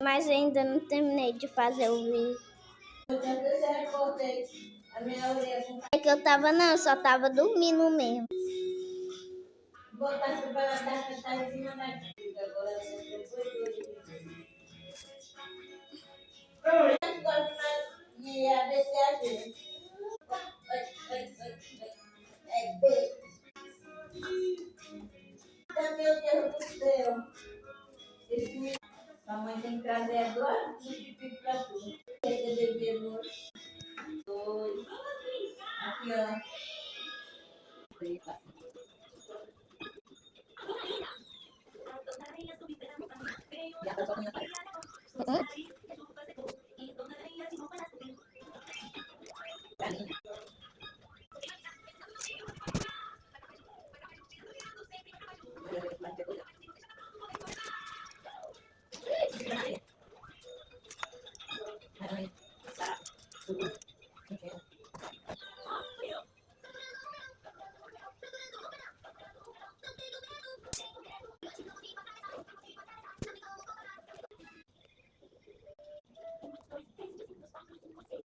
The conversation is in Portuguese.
Mas ainda não terminei de fazer o vídeo. É que eu tava, não, eu só tava dormindo mesmo. Botasse para dar que tá em cima da vida. Agora depois ia descer a gente. É bem. Meu Deus do céu. A mãe tem que trazer agora do pipi pra tu. Esse bebê hoje. Dois. Aqui, ó.